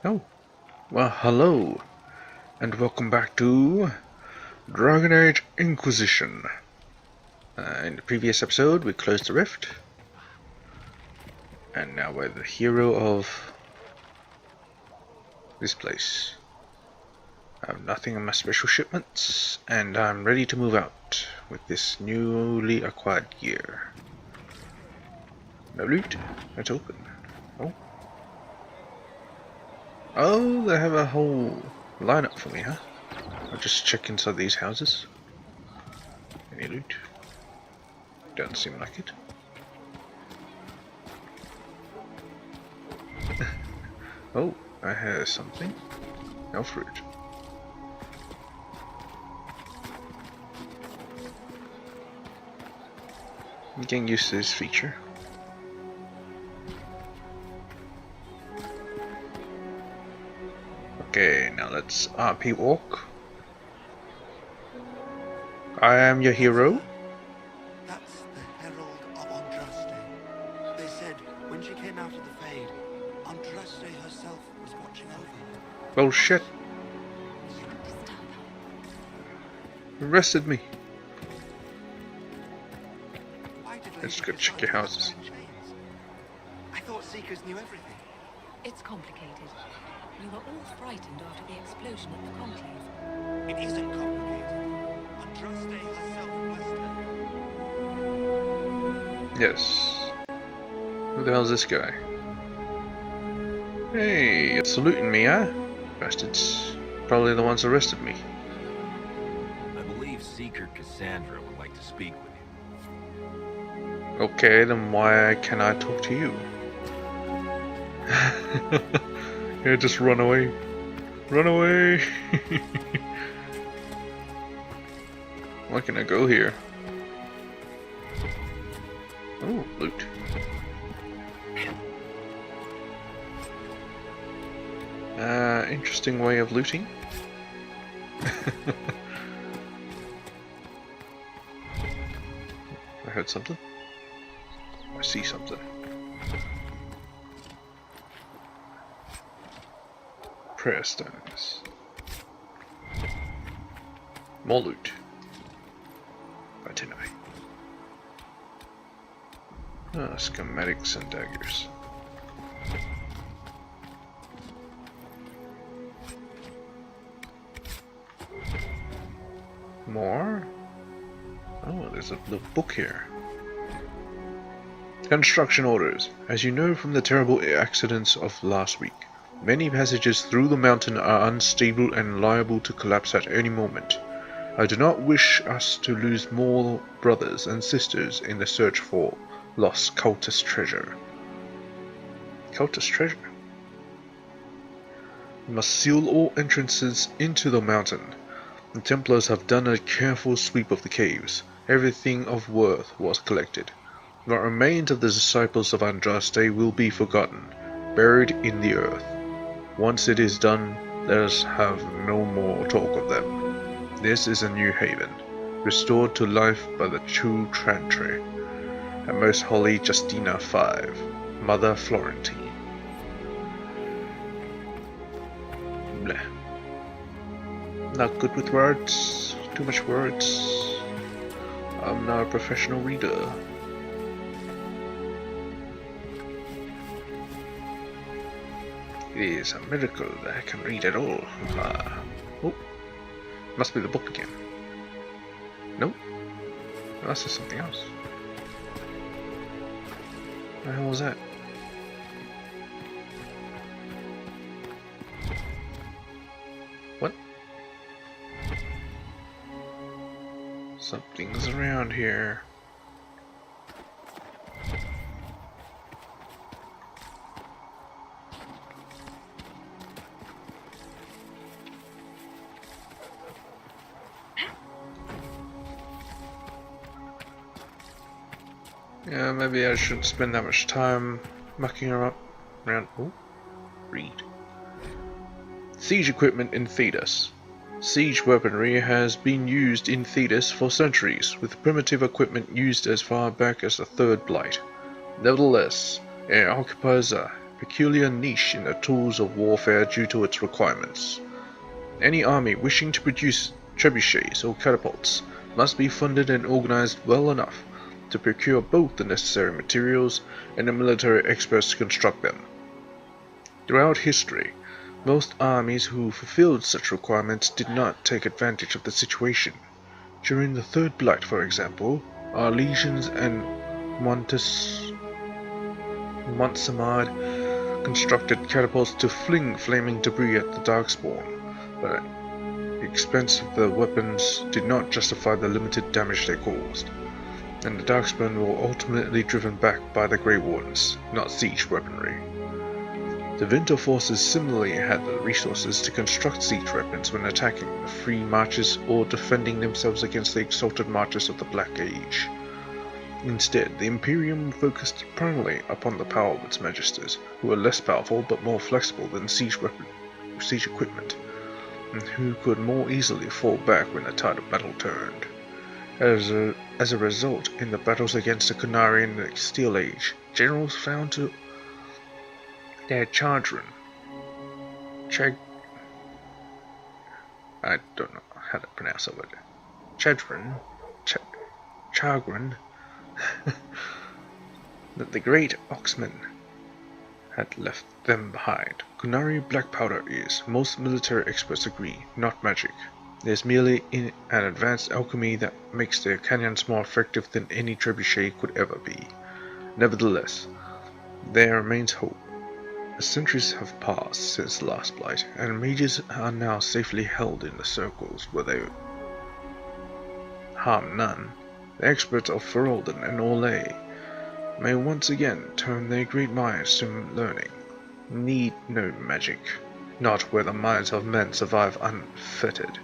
Oh, well, hello, and welcome back to Dragon Age Inquisition. In the previous episode, we closed the rift, and now we're the hero of this place. I have nothing on my special shipments, and I'm ready to move out with this newly acquired gear. No loot? Let's open. Oh, they have a whole lineup for me, huh? I'll just check inside these houses. Any loot? Doesn't seem like it. Oh, I have something. Elf fruit. I'm getting used to this feature. Okay, now let's RP walk. I am your hero. That's the Herald of Andraste. They said when she came out of the Fade, Andraste herself was watching over her. Oh shit. Arrested me. Why did Let's Lady go check your decide to houses. wear chains? I thought Seekers knew everything. It's complicated. We were all frightened after the explosion at the Conclave. It isn't complicated. Andraste herself blessed her. Yes. Who the hell is this guy? Hey, you're saluting me, huh? Bastards. Probably the ones who arrested me. I believe Seeker Cassandra would like to speak with you. Okay, then why can I talk to you? Yeah, just run away. Run away! Why can I go here? Oh, loot. Interesting way of looting. I heard something. I see something. Prayer stones. More loot. Anyway. Schematics and daggers. More? Oh, there's a little book here. Construction orders. As you know from the terrible accidents of last week, many passages through the mountain are unstable and liable to collapse at any moment. I do not wish us to lose more brothers and sisters in the search for lost cultist treasure. Cultist treasure? We must seal all entrances into the mountain. The Templars have done a careful sweep of the caves. Everything of worth was collected. What remains of the disciples of Andraste will be forgotten, buried in the earth. Once it is done, let us have no more talk of them. This is a new haven, restored to life by the true Trantry, and Most Holy Justina V, Mother Florentine. Bleh. Not good with words, too much words. I'm not a professional reader. It is a miracle that I can read at all. Oh, must be the book again. Nope. That's just something else. What the hell was that? What? Something's around here. Yeah, maybe I shouldn't spend that much time mucking around. Oh, read. Siege equipment in Thedas. Siege weaponry has been used in Thedas for centuries, with primitive equipment used as far back as the Third Blight. Nevertheless, it occupies a peculiar niche in the tools of warfare due to its requirements. Any army wishing to produce trebuchets or catapults must be funded and organized well enough to procure both the necessary materials and the military experts to construct them. Throughout history, most armies who fulfilled such requirements did not take advantage of the situation. During the Third Blight, for example, our legions and Montsamad constructed catapults to fling flaming debris at the Darkspawn, but the expense of the weapons did not justify the limited damage they caused, and the Darkspawn were ultimately driven back by the Grey Wardens, not siege weaponry. The Winter forces similarly had the resources to construct siege weapons when attacking the free marches or defending themselves against the exalted marches of the Black Age. Instead, the Imperium focused primarily upon the power of its magisters, who were less powerful but more flexible than siege equipment, and who could more easily fall back when the tide of battle turned. As a result, in the battles against the Qunari in the Steel Age, generals found to their Chagrin. I don't know how to pronounce that word. Chagrin. That the great Oxman had left them behind. Qunari black powder is, most military experts agree, not magic. It is merely an advanced alchemy that makes their cannons more effective than any trebuchet could ever be. Nevertheless, there remains hope. Centuries have passed since the last blight, and mages are now safely held in the circles where they harm none. The experts of Ferelden and Orlais may once again turn their great minds to learning. Need no magic, not where the minds of men survive unfettered.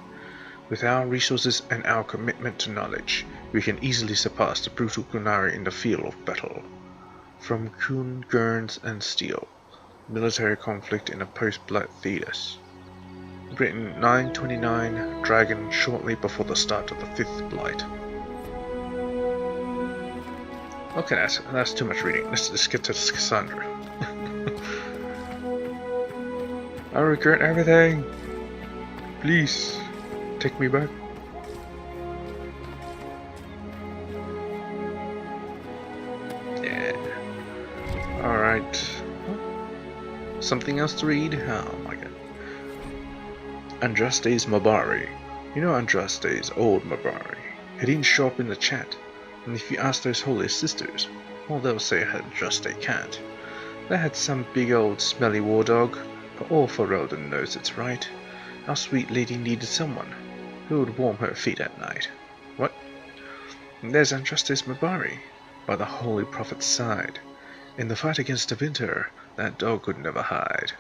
With our resources and our commitment to knowledge, we can easily surpass the brutal Qunari in the field of battle. From Khun, Gurns, and Steel. Military conflict in a post-Blight theaters. Written 929 Dragon shortly before the start of the 5th Blight. Okay, that's too much reading. Let's get to Cassandra. I regret everything. Please, take me back. Yeah. Alright. Something else to read? Oh my god. Andraste's Mabari. You know Andraste's old Mabari. He didn't show up in the chat. And if you ask those holy sisters, all they'll say Andraste can't. They had some big old smelly war dog, but all Ferelden knows it's right. Our sweet lady needed someone who would warm her feet at night. What? And there's Andraste's Mabari, by the holy prophet's side. In the fight against the Winter, that dog could never hide.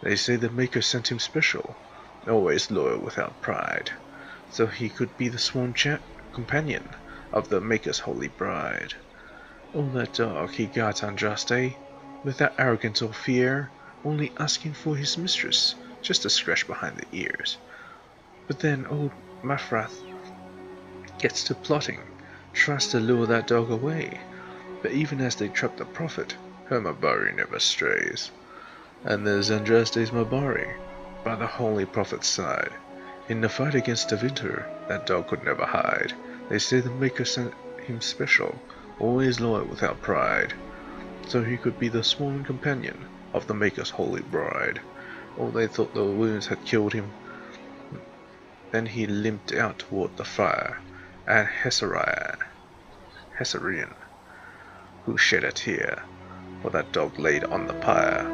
They say the Maker sent him special, always loyal without pride, so he could be the sworn companion of the Maker's holy bride. Oh, that dog he got Andraste, without arrogance or fear, only asking for his mistress, just a scratch behind the ears. But then old Mafrath gets to plotting, tries to lure that dog away, but even as they trap the prophet, her Mabari never strays. And there's Andraste's Mabari, by the holy prophet's side. In the fight against the Winter, that dog could never hide. They say the Maker sent him special, always loyal without pride, so he could be the sworn companion of the Maker's holy bride. Oh, they thought the wounds had killed him. Then he limped out toward the fire, and Hessarian, who shed a tear, for that dog laid on the pyre.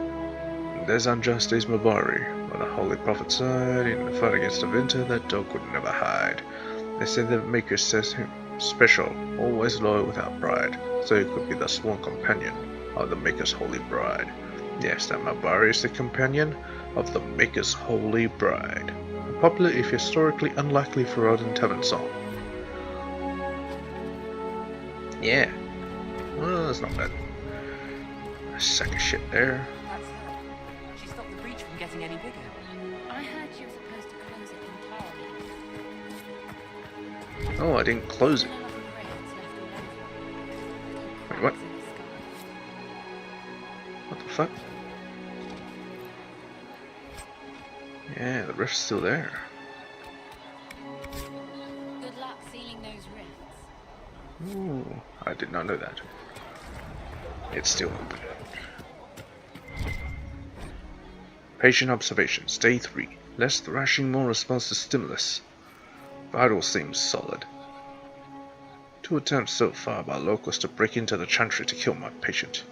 There's Andraste's Mabari, by the holy prophet's side. In the fight against the Winter, that dog could never hide. They say the Maker says him special, always loyal without pride, so he could be the sworn companion of the Maker's holy bride. Yes, that Mabari is the companion of the Maker's holy bride. A popular if historically unlikely Ferelden tavern song. Yeah. Well, that's not bad. A sack of shit there. That's her. She stopped the breach from getting any bigger. I heard she was supposed to close it entirely. Oh, I didn't close it. Wait, what? What the fuck? Yeah, the rift's still there. Good luck sealing those rifts. Ooh, I did not know that. It's still open. Patient observations, day 3. Less thrashing, more response to stimulus. Vitals seems solid. 2 attempts so far by locals to break into the chantry to kill my patient.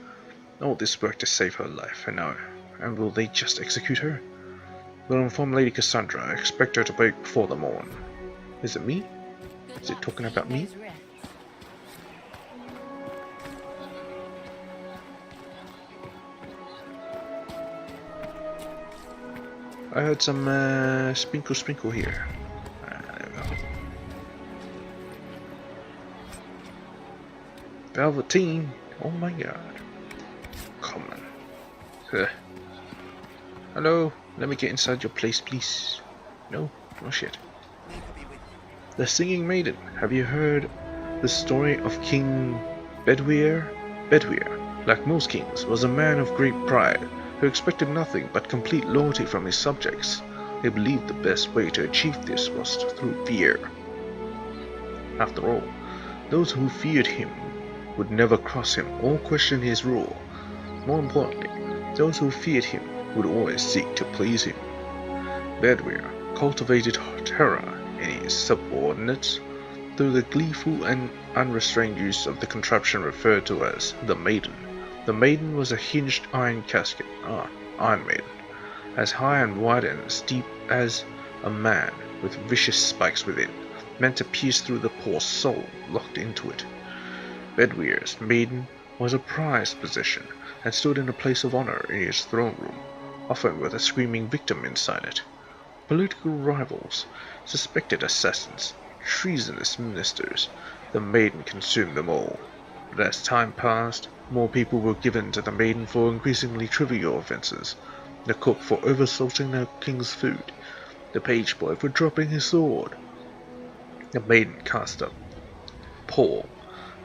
All this work to save her life, and will they just execute her? We'll inform Lady Cassandra. I expect her to break before the morn. Is it me? Good Is it luck talking sealing about me? those rifts. I heard some sprinkle here. There we go. Velveteen. Oh my god. Come on. Ugh. Hello. Let me get inside your place, please. No? Oh shit. May I be with you? The Singing Maiden. Have you heard the story of King Bedwyr? Bedwyr, like most kings, was a man of great pride, who expected nothing but complete loyalty from his subjects. He believed the best way to achieve this was through fear. After all, those who feared him would never cross him or question his rule. More importantly, those who feared him would always seek to please him. Bedwyr cultivated terror in his subordinates through the gleeful and unrestrained use of the contraption referred to as the Maiden. The Maiden was a hinged iron casket, Iron Maiden, as high and wide and as deep as a man, with vicious spikes within, meant to pierce through the poor soul locked into it. Bedwyr's Maiden was a prized possession, and stood in a place of honor in his throne room, often with a screaming victim inside it. Political rivals, suspected assassins, treasonous ministers, the Maiden consumed them all. But as time passed, more people were given to the Maiden for increasingly trivial offences. The cook for oversalting the king's food, the page boy for dropping his sword. The Maiden cast a pall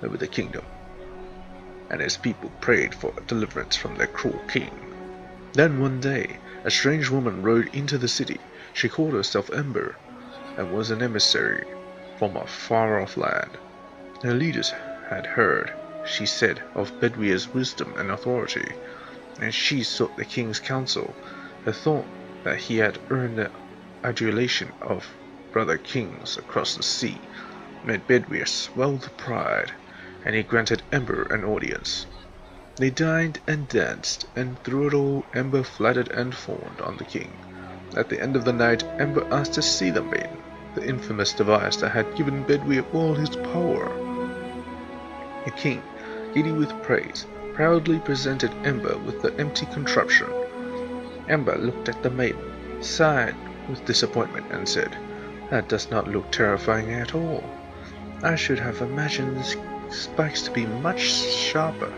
over the kingdom, and his people prayed for deliverance from their cruel king. Then one day, a strange woman rode into the city. She called herself Ember, and was an emissary from a far-off land. Her leaders had heard, she said, of Bedwyr's wisdom and authority, and she sought the king's counsel. Her thought that he had earned the adulation of brother kings across the sea made Bedwyr swell with pride, and he granted Ember an audience. They dined and danced, and through it all Ember flattered and fawned on the king. At the end of the night, Ember asked to see the Maiden, the infamous device that had given Bedwyr all his power. The king, giddy with praise, proudly presented Ember with the empty contraption. Ember looked at the Maiden, sighed with disappointment, and said, "That does not look terrifying at all. I should have imagined the spikes to be much sharper."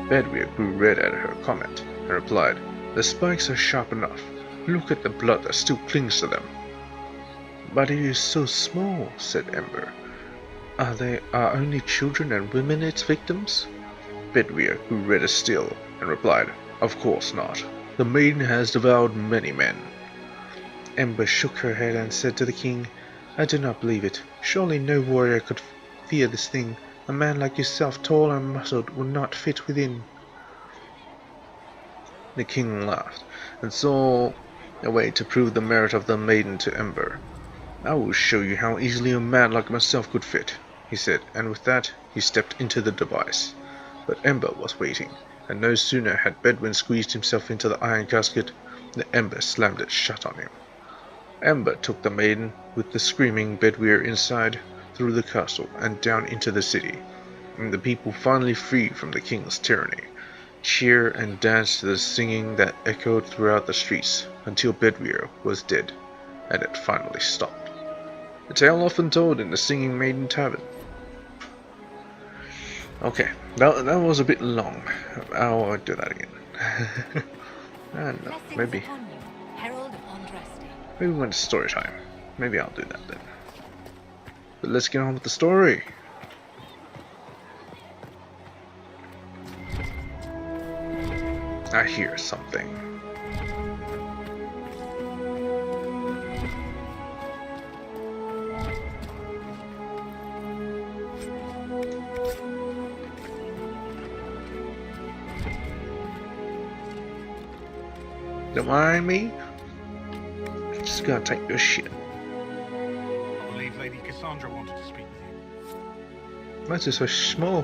Bedwyr grew red at her comment, and replied, "The spikes are sharp enough. Look at the blood that still clings to them." "But it is so small," said Ember. Are only children and women its victims?" Bedwyr grew redder still, and replied, "Of course not. The Maiden has devoured many men." Ember shook her head and said to the king, "I do not believe it. Surely no warrior could fear this thing. A man like yourself, tall and muscled, would not fit within." The king laughed, and saw a way to prove the merit of the Maiden to Ember. "I will show you how easily a man like myself could fit," he said, and with that he stepped into the device. But Ember was waiting, and no sooner had Bedwyr squeezed himself into the iron casket than Ember slammed it shut on him. Ember took the Maiden, with the screaming Bedwyr inside, through the castle and down into the city, and the people, finally free from the king's tyranny, cheered and danced to the singing that echoed throughout the streets until Bedwyr was dead, and it finally stopped. A tale often told in the Singing Maiden Tavern. Okay, that was a bit long. I'll do that again. I don't know, Blessings maybe upon you, Herald of Andraste. when it's story time. Maybe I'll do that then. But let's get on with the story. I hear something. Don't mind me. Just gotta take your shit. I believe Lady Cassandra wanted to speak with you. That is so small.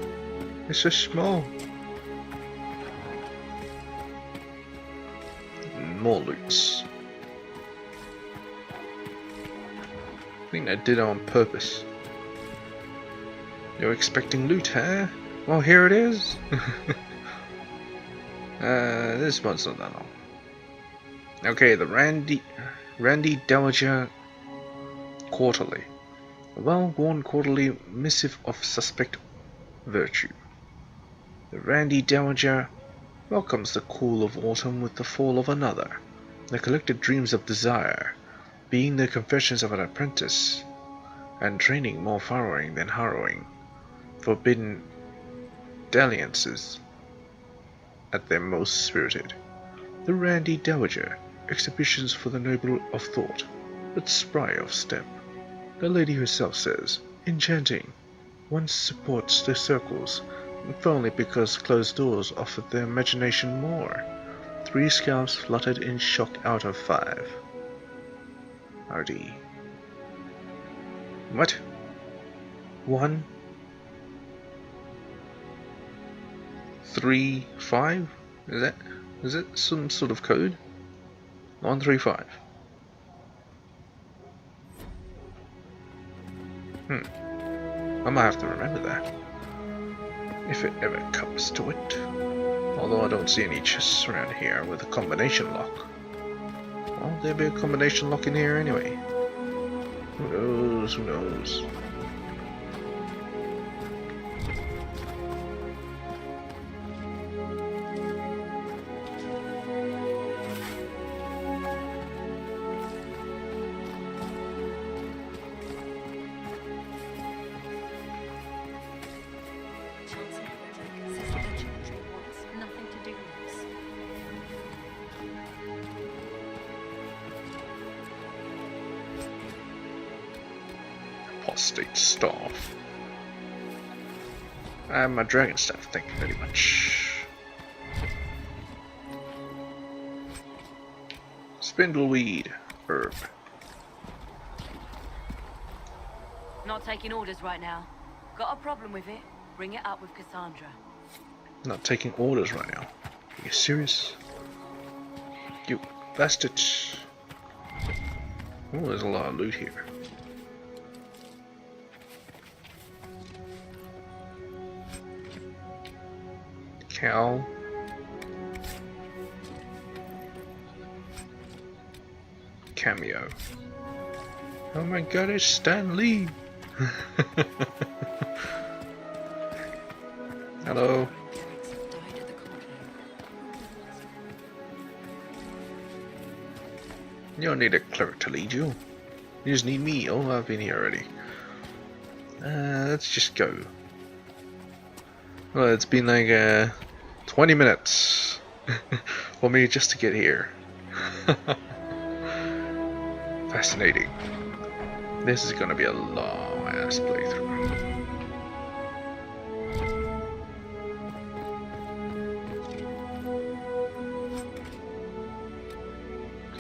It's so small. More loots. I think I did it on purpose. You're expecting loot, huh? Well, here it is. This one's not that long. Okay, the Randy Dowager Quarterly. A well-worn quarterly missive of suspect virtue. The Randy Dowager welcomes the cool of autumn with the fall of another. The collected dreams of desire, being the confessions of an apprentice, and training more furrowing than harrowing. Forbidden dalliances at their most spirited. The Randy Dowager, exhibitions for the noble of thought, but spry of step. The lady herself says, enchanting. One supports the circles, if only because closed doors offered their imagination more. 3 scalps fluttered in shock out of 5. RD. What? 1 3 5? Is that some sort of code? 135. I might have to remember that, if it ever comes to it. Although I don't see any chests around here with a combination lock. Well, there'll be a combination lock in here anyway. Who knows, who knows. Chancellor Frederick says that the children wants nothing to do with us. Apostate staff. And my dragon staff, thank you very much. Spindleweed herb. Not taking orders right now. Got a problem with it? Bring it up with Cassandra. Not taking orders right now. Are you serious? You bastard. Oh, there's a lot of loot here. Cow. Cameo. Oh my god, it's Stan Lee! Hello. Clerics have died at the conclave. You don't need a cleric to lead you. You just need me. Oh, I've been here already. Let's just go. Well, it's been like 20 minutes for me just to get here. Fascinating. This is gonna be a long ass playthrough.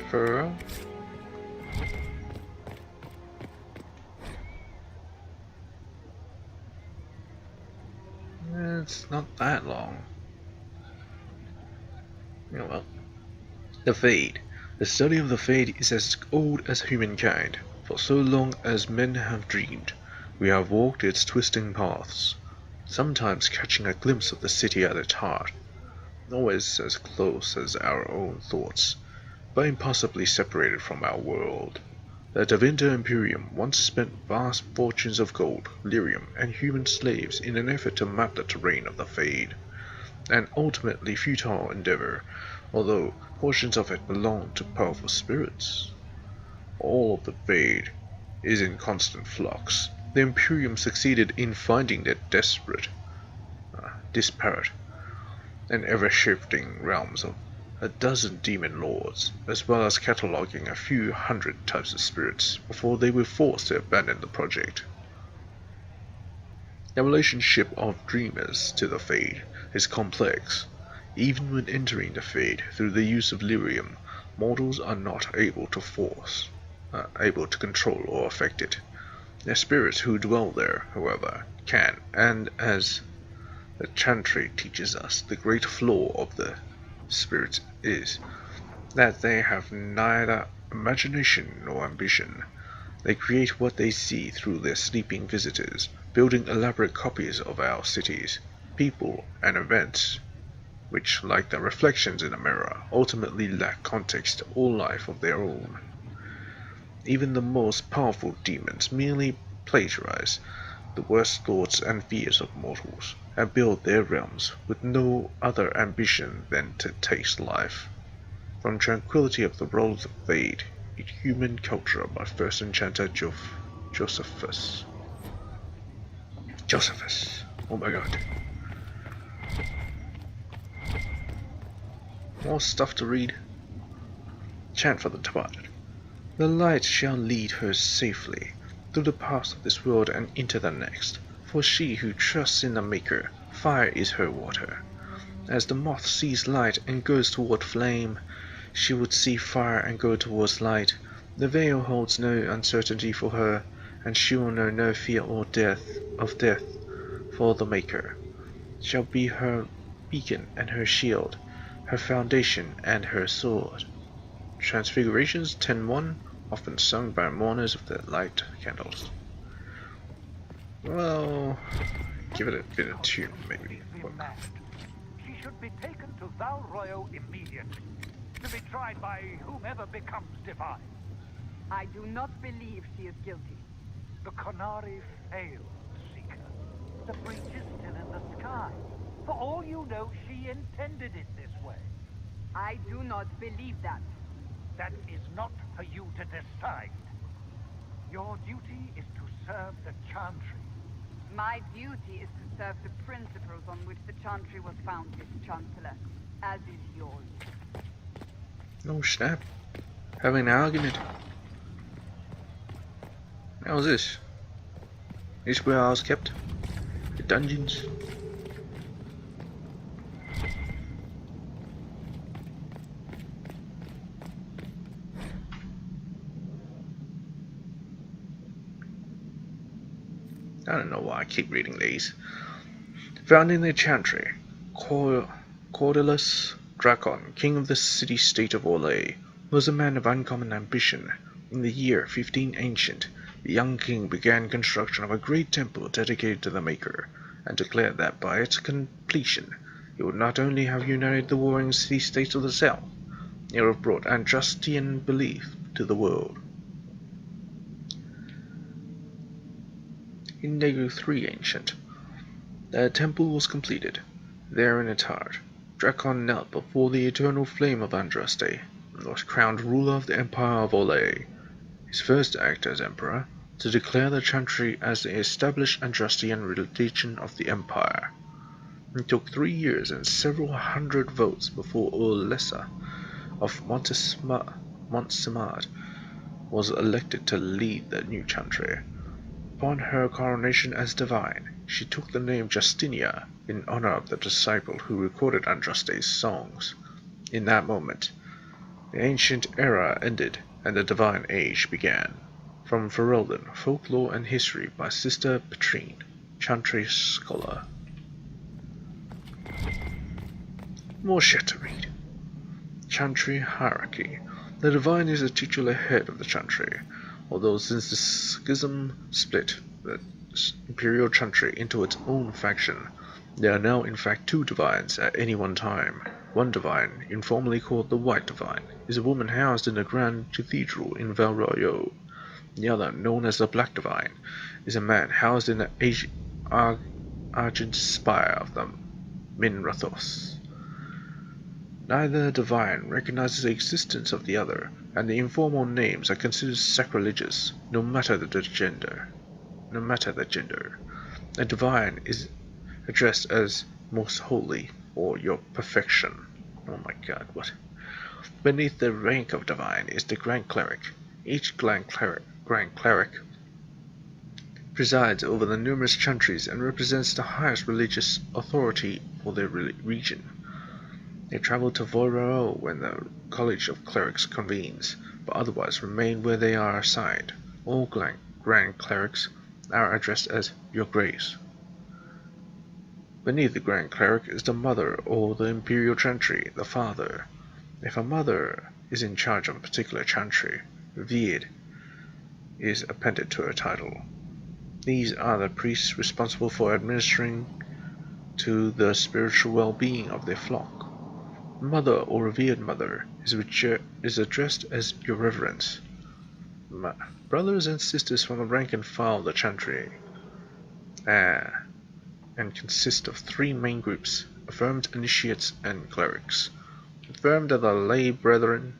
Furrow. It's not that long. Oh well. The Fade. The study of the Fade is as old as humankind. For so long as men have dreamed, we have walked its twisting paths, sometimes catching a glimpse of the city at its heart, always as close as our own thoughts, but impossibly separated from our world. The Davinter Imperium once spent vast fortunes of gold, lyrium, and human slaves in an effort to map the terrain of the Fade, an ultimately futile endeavor, although portions of it belong to powerful spirits. All of the Fade is in constant flux. The Imperium succeeded in finding their disparate, and ever-shifting realms of a dozen demon lords, as well as cataloging a few hundred types of spirits before they were forced to abandon the project. The relationship of dreamers to the Fade is complex. Even when entering the Fade through the use of lyrium, Mortals are not able to control or affect it. The spirits who dwell there, however, can, and as the Chantry teaches us, the great flaw of the spirits is that they have neither imagination nor ambition. They create what they see through their sleeping visitors, building elaborate copies of our cities, people, and events, which, like the reflections in a mirror, ultimately lack context or life of their own. Even the most powerful demons merely plagiarize the worst thoughts and fears of mortals, and build their realms with no other ambition than to taste life. From Tranquility of the World of Fade, a Human Culture by First Enchanter Josephus. Josephus. Oh my god. More stuff to read. Chant for the departed. The light shall lead her safely through the paths of this world and into the next. For she who trusts in the Maker, fire is her water. As the moth sees light and goes toward flame, she would see fire and go towards light. The veil holds no uncertainty for her, and she will know no fear or death, for the Maker shall be her beacon and her shield, her foundation and her sword. Transfigurations 10:1, often sung by mourners of the light candles. Well, give it a bit of tune, maybe. She should be taken to Val Royo immediately, to be tried by whomever becomes divine. I do not believe she is guilty. The Conari failed, Seeker. The breach is still in the sky. For all you know, she intended it this way. I do not believe that. That is not for you to decide. Your duty is to serve the Chantry. My duty is to serve the principles on which the Chantry was founded, Chancellor, as is yours. Oh snap. Having an argument. How's this? This is where I was kept? The dungeons? I don't know why I keep reading these. Founding the Chantry, Cordulus Dracon, king of the city-state of Orlais, was a man of uncommon ambition. In the year 15 Ancient, the young king began construction of a great temple dedicated to the Maker, and declared that by its completion, it would not only have united the warring city-states of the south, it would have brought Andrastian belief to the world. In Ep3 Ancient, the temple was completed. There in its heart, Dracon knelt before the eternal flame of Andraste, and was crowned ruler of the Empire of Orlais. His first act as emperor, to declare the Chantry as the established Andrastian religion of the Empire. It took 3 years and several hundred votes before Urlessa of Montsemard was elected to lead the new Chantry. Upon her coronation as divine, she took the name Justinia in honor of the disciple who recorded Andraste's songs. In that moment, the ancient era ended and the divine age began. From Ferelden, Folklore and History by Sister Petrine, Chantry Scholar. More shit to read. Chantry Hierarchy. The divine is the titular head of the Chantry, although since the schism split the Imperial Chantry into its own faction, there are now in fact 2 divines at any one time. One divine, informally called the White Divine, is a woman housed in the Grand Cathedral in Val Royo. The other, known as the Black Divine, is a man housed in the Argent Spire of the Minrathos. Neither divine recognizes the existence of the other, and the informal names are considered sacrilegious, no matter the gender. A divine is addressed as Most Holy, or Your Perfection. Oh my god, what? Beneath the rank of divine is the Grand Cleric. Each Grand Cleric presides over the numerous chantries and represents the highest religious authority for their region. They travel to Voiro when the College of Clerics convenes, but otherwise remain where they are assigned. All Grand Clerics are addressed as Your Grace. Beneath the Grand Cleric is the Mother or the Imperial Chantry, the Father. If a Mother is in charge of a particular chantry, revered is appended to her title. These are the priests responsible for administering to the spiritual well-being of their flock. Mother or revered mother is addressed as Your Reverence. Brothers and sisters from the rank and file of the chantry and consist of three main groups: affirmed initiates and clerics. Affirmed are the lay brethren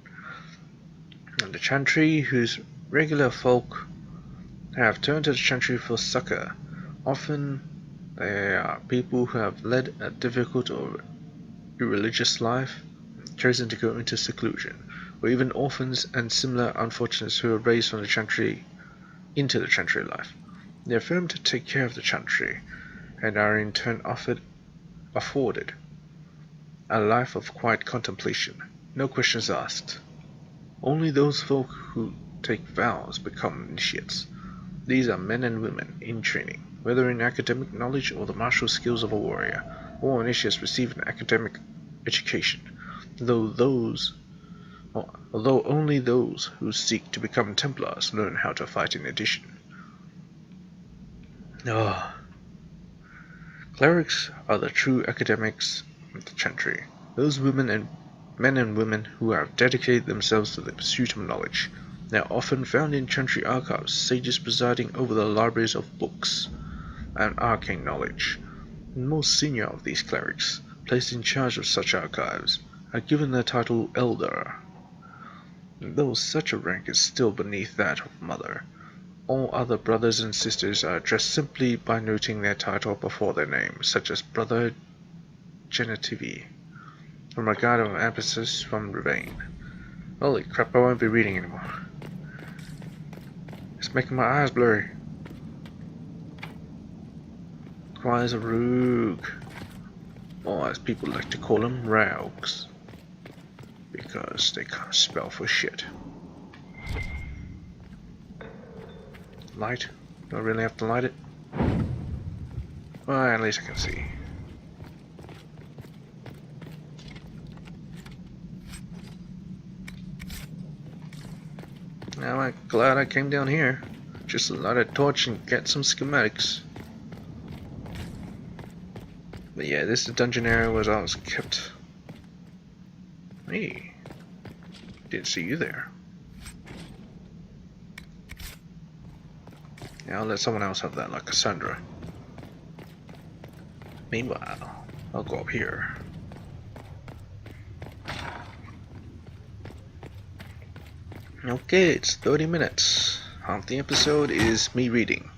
and the chantry whose regular folk have turned to the chantry for succor. Often they are people who have led a difficult or irreligious life, chosen to go into seclusion, or even orphans and similar unfortunates who are raised from the chantry into the chantry life. They are affirmed to take care of the chantry, and are in turn afforded a life of quiet contemplation, no questions asked. Only those folk who take vows become initiates. These are men and women in training, whether in academic knowledge or the martial skills of a warrior. All initiates receive an academic education, although only those who seek to become Templars learn how to fight in addition. Clerics are the true academics of the chantry, those men and women who have dedicated themselves to the pursuit of knowledge. They are often found in chantry archives, sages presiding over the libraries of books and arcane knowledge. The most senior of these clerics, placed in charge of such archives, are given the title Elder. Though such a rank is still beneath that of Mother, all other brothers and sisters are addressed simply by noting their title before their name, such as Brother Genitivi, from a guide of emphasis from Ravane. Holy crap, I won't be reading anymore. It's making my eyes blurry. Squires of Rogue, or as people like to call them, Rogues, because they can't spell for shit. Light? Do I really have to light it? Well, at least I can see. Now I'm glad I came down here. Just to light a torch and get some schematics. But yeah, this is the dungeon area where I was kept. Hey, didn't see you there. Yeah, I'll let someone else have that, like Cassandra. Meanwhile, I'll go up here. Okay, it's 30 minutes. Half the episode is me reading.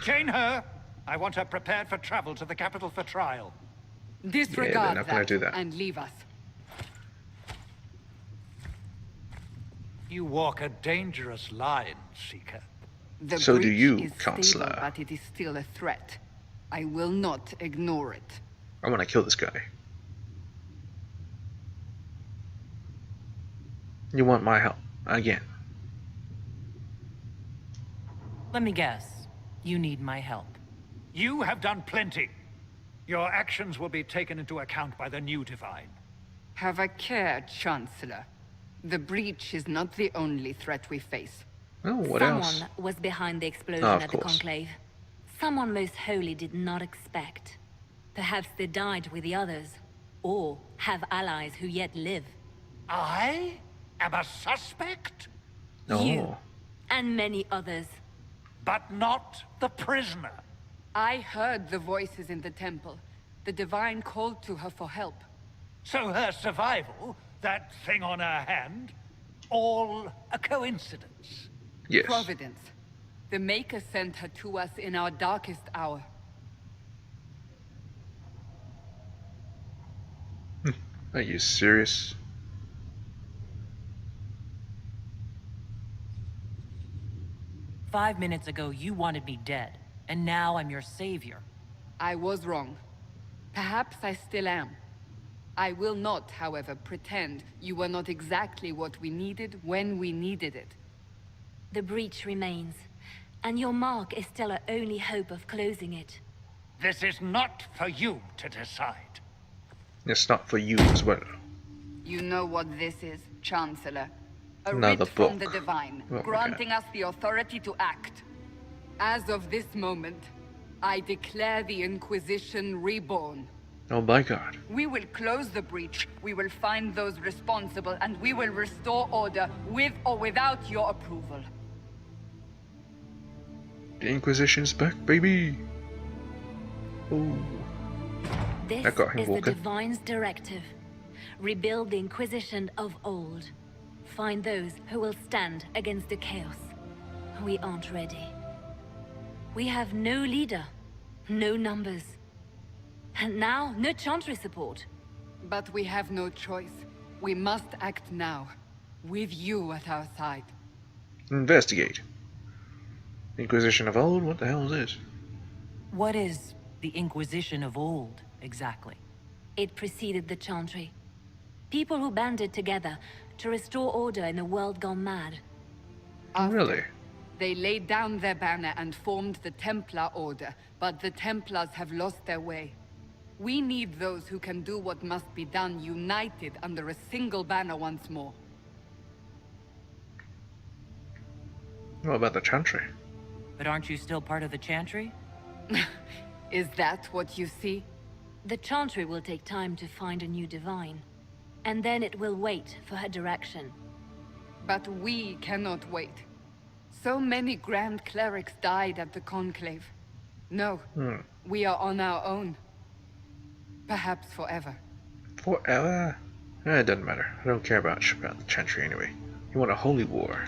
Chain her! I want her prepared for travel to the capital for trial. Disregard not gonna do that. and leave us. You walk a dangerous line, Seeker. The So do breach you, is Counselor. stable, but it is still a threat. I will not ignore it. I want to kill this guy. You want my help again? Let me guess. You need my help. You have done plenty. Your actions will be taken into account by the new Divine. Have a care, Chancellor. The breach is not the only threat we face. Oh, what Someone else? was behind the explosion Oh, of at the course. Conclave. Someone most holy did not expect. Perhaps they died with the others, or have allies who yet live. I am a suspect, Oh, You and many others. but not the prisoner. I heard the voices in the temple. The Divine called to her for help. So her survival, that thing on her hand, all a coincidence. yes. Providence. The Maker sent her to us in our darkest hour. Are you serious? "5 minutes ago, you wanted me dead, and now I'm your savior." I was wrong. Perhaps I still am. I will not, however, pretend you were not exactly what we needed when we needed it. The breach remains, and your mark is still our only hope of closing it. This is not for you to decide. It's not for you as well. You know what this is, Chancellor. A Another writ from the book. Divine, Oh my granting us the authority to act. As of this moment, I declare the Inquisition reborn. Oh my god. We will close the breach, we will find those responsible, and we will restore order with or without your approval. The Inquisition's back, baby! Oh. This That got him is the walking. Divine's directive. Rebuild the Inquisition of old. Find those who will stand against the chaos. We aren't ready. We have no leader, no numbers. And now, no Chantry support. But we have no choice. We must act now, with you at our side. Investigate. Inquisition of old? What the hell is this? What is the Inquisition of old, exactly? It preceded the Chantry. People who banded together to restore order in a world gone mad. Really? They laid down their banner and formed the Templar Order, but the Templars have lost their way. We need those who can do what must be done, united under a single banner once more. What about the Chantry? But aren't you still part of the Chantry? Is that what you see? The Chantry will take time to find a new Divine. And then it will wait for her direction. But we cannot wait. So many Grand Clerics died at the Conclave. No, we are on our own. Perhaps forever. Forever? It doesn't matter. I don't care about the Chantry anyway. You want a holy war.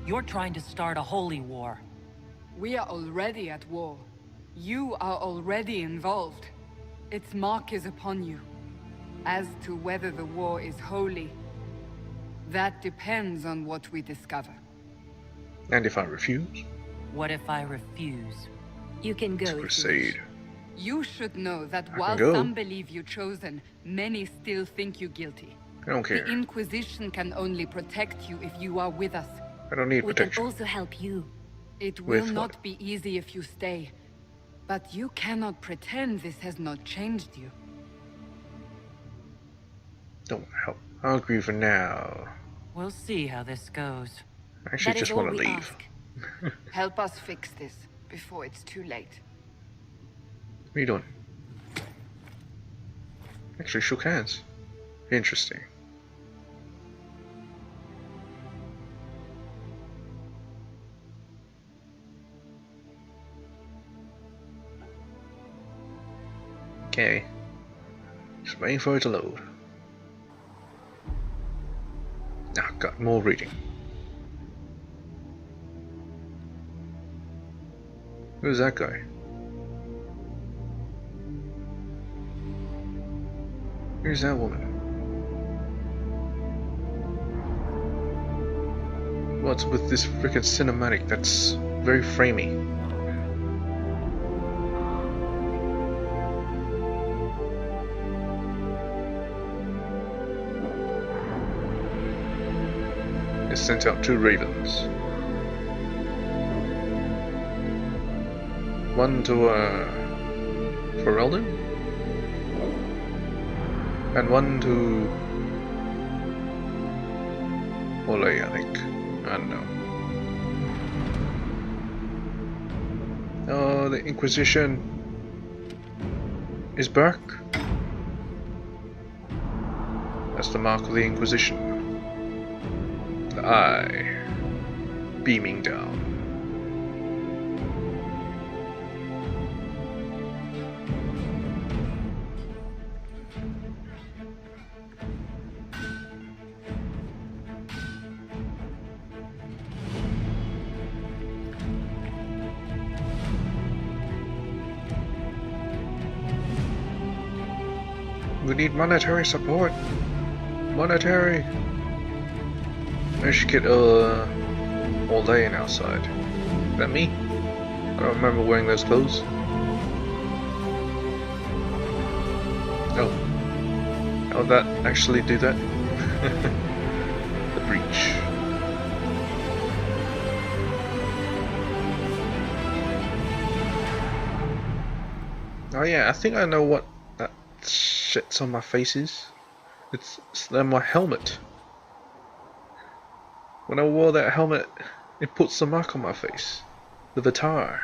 You're trying to start a holy war. We are already at war. You are already involved. Its mark is upon you. As to whether the war is holy, that depends on what we discover. And if I refuse? What if I refuse? You can go It's if you crusade. wish. You should know that can while go. some believe you chosen, many still think you guilty. I don't care. The Inquisition can only protect you if you are with us. I don't need We can protection. also help you. It will With not what? be easy if you stay. But you cannot pretend this has not changed you. Don't help. I'll agree for now. We'll see how this goes. I actually That is just all want to we leave. ask. Help us fix this before it's too late. What are you doing? Actually shook hands. Interesting. Okay. Just waiting for it to load. Ah, got more reading. Who's that guy? Who's that woman? What's with this frickin' cinematic that's very framey? It sent out 2 ravens. One to Ferelden, and one to Ole, I think. I don't know. Oh, the Inquisition is back. That's the mark of the Inquisition. The eye beaming down. We need monetary support. Monetary. I should get all day in outside. Is that me? I don't remember wearing those clothes. Oh. Oh, that actually do that? The breach. Oh yeah, I think I know what that shit's on my face is. It's my helmet. When I wore that helmet, it puts a mark on my face. The Vitar.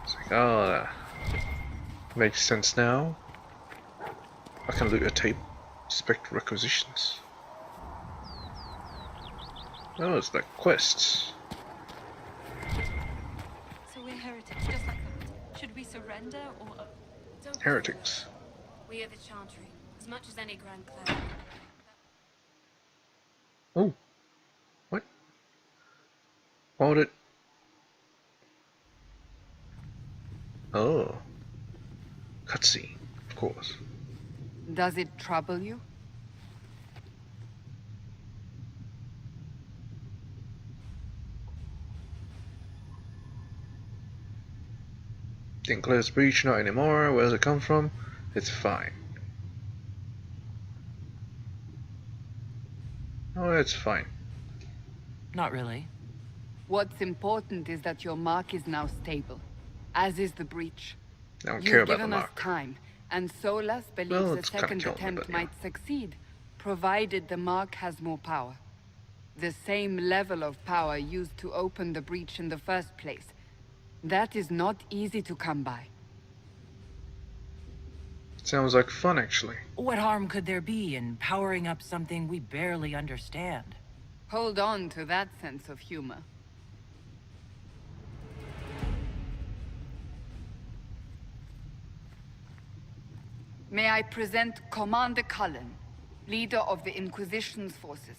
It's like, oh, that makes sense now. I can loot a tape. Inspect requisitions. Oh, it's like quests. So we're heretics, just like that. Should we surrender or... Don't be Heretics. foolish. We are the Chantry, as much as any Grand Cleric. Oh. What? Why would it... Oh. Cutscene, of course. Does it trouble you? Didn't clear this breach, not anymore. Where does it come from? It's fine. Oh, it's fine. Not really. What's important is that your mark is now stable, as is the breach. I don't You've care about the given us mark. time, and Solas believes Well, a it's kinda second killed me, attempt but yeah. might succeed, provided the mark has more power. The same level of power used to open the breach in the first place. That is not easy to come by. Sounds like fun, actually. What harm could there be in powering up something we barely understand? Hold on to that sense of humor. May I present Commander Cullen, leader of the Inquisition's forces.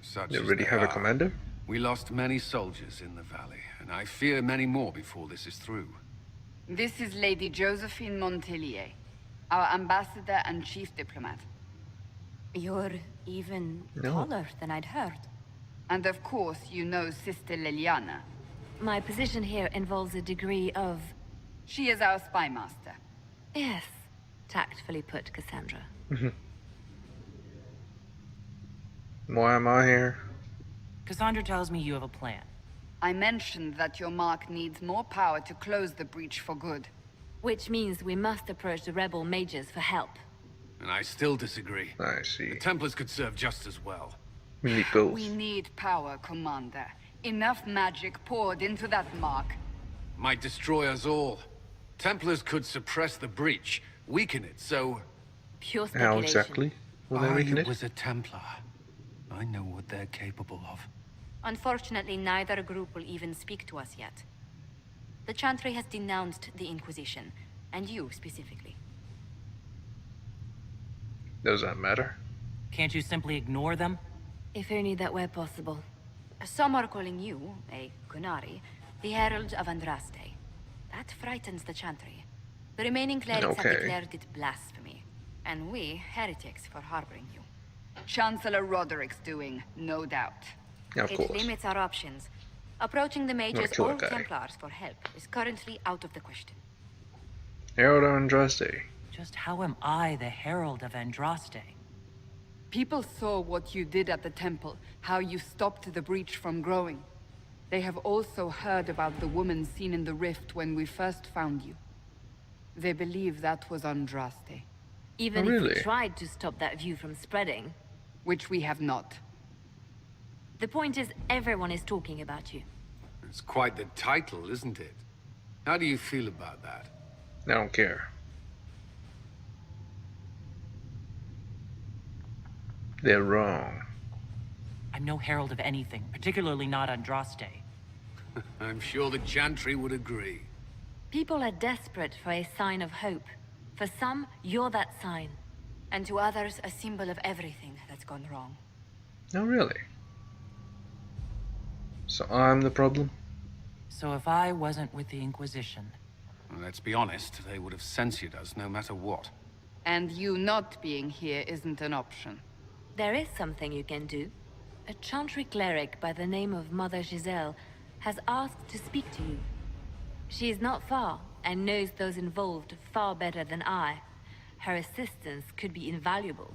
Such They as already they have a are. commander? We lost many soldiers in the valley, and I fear many more before this is through. This is Lady Josephine Montelier, our ambassador and chief diplomat. You're even No. taller than I'd heard. And of course, you know Sister Liliana. My position here involves a degree of... She is our spy master. Yes, tactfully put, Cassandra. Why am I here? Cassandra tells me you have a plan. I mentioned that your mark needs more power to close the breach for good. Which means we must approach the rebel mages for help. And I still disagree. I see. The Templars could serve just as well. We need both. We need power, Commander. Enough magic poured into that mark. Might destroy us all. Templars could suppress the breach, weaken it, so... Pure speculation. How exactly will they weaken I it? was a Templar. I know what they're capable of. Unfortunately, neither group will even speak to us yet. The Chantry has denounced the Inquisition, and you specifically. Does that matter? Can't you simply ignore them? If only that were possible. Some are calling you, a Kunari, the Herald of Andraste. That frightens the Chantry. The remaining clerics have Okay. declared it blasphemy, and we, heretics, for harboring you. Chancellor Roderick's doing, no doubt. Yeah, of It course. limits our options. Approaching the mages kill or that guy. Templars for help is currently out of the question. Herald of Andraste. Just how am I the Herald of Andraste? People saw what you did at the temple, how you stopped the breach from growing. They have also heard about the woman seen in the rift when we first found you. They believe that was Andraste, Even Oh, if really? we tried to stop that view from spreading. which we have not. The point is, everyone is talking about you. It's quite the title, isn't it? How do you feel about that? I don't care. They're wrong. I'm no herald of anything, particularly not Andraste. I'm sure the Chantry would agree. People are desperate for a sign of hope. For some, you're that sign. And to others, a symbol of everything that's gone wrong. Oh, really? So I'm the problem? So if I wasn't with the Inquisition, Well, let's be honest, they would have censored us no matter what. And you not being here isn't an option. There is something you can do. A Chantry cleric by the name of Mother Giselle has asked to speak to you. She is not far, and knows those involved far better than I. Her assistance could be invaluable.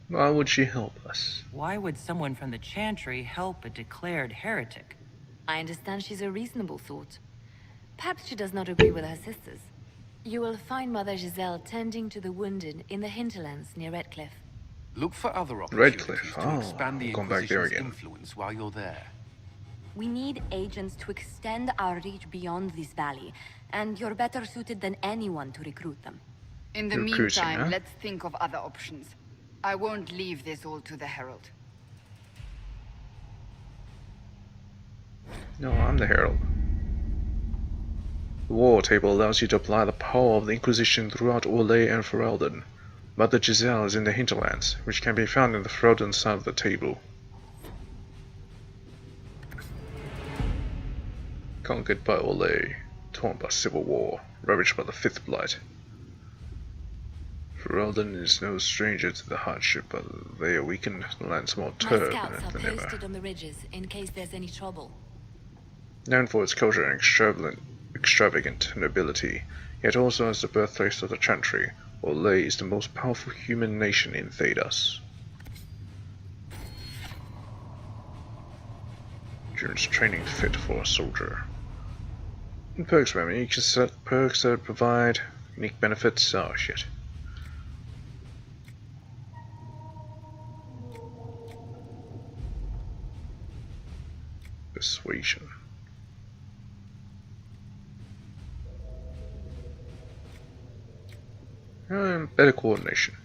Why would she help us? Why would someone from the Chantry help a declared heretic? I understand she's a reasonable sort. Perhaps she does not agree with her sisters. You will find Mother Giselle tending to the wounded in the hinterlands near Redcliffe. Look for other opportunities Redcliffe, to expand the I'm going back there Inquisition's again. influence while you're there. We need agents to extend our reach beyond this valley, and you're better suited than anyone to recruit them. In the Recruiting, meantime, huh? let's think of other options. I won't leave this all to the Herald. No, I'm the Herald. The war table allows you to apply the power of the Inquisition throughout Orlais and Ferelden. Mother Giselle is in the hinterlands, which can be found in the Ferelden side of the table. Conquered by Orlais, torn by civil war, ravaged by the Fifth Blight. Ferelden is no stranger to the hardship, but they are weakened, the land's more My turbulent scouts are than ever. posted on the ridges in case there's any trouble. Known for its culture and extravagant nobility, yet also as the birthplace of the Chantry, Orlais is the most powerful human nation in Thedas. Endurance training fit for a soldier. In perks menu, you can select perks that provide unique benefits. Oh shit. Persuasion. Better coordination.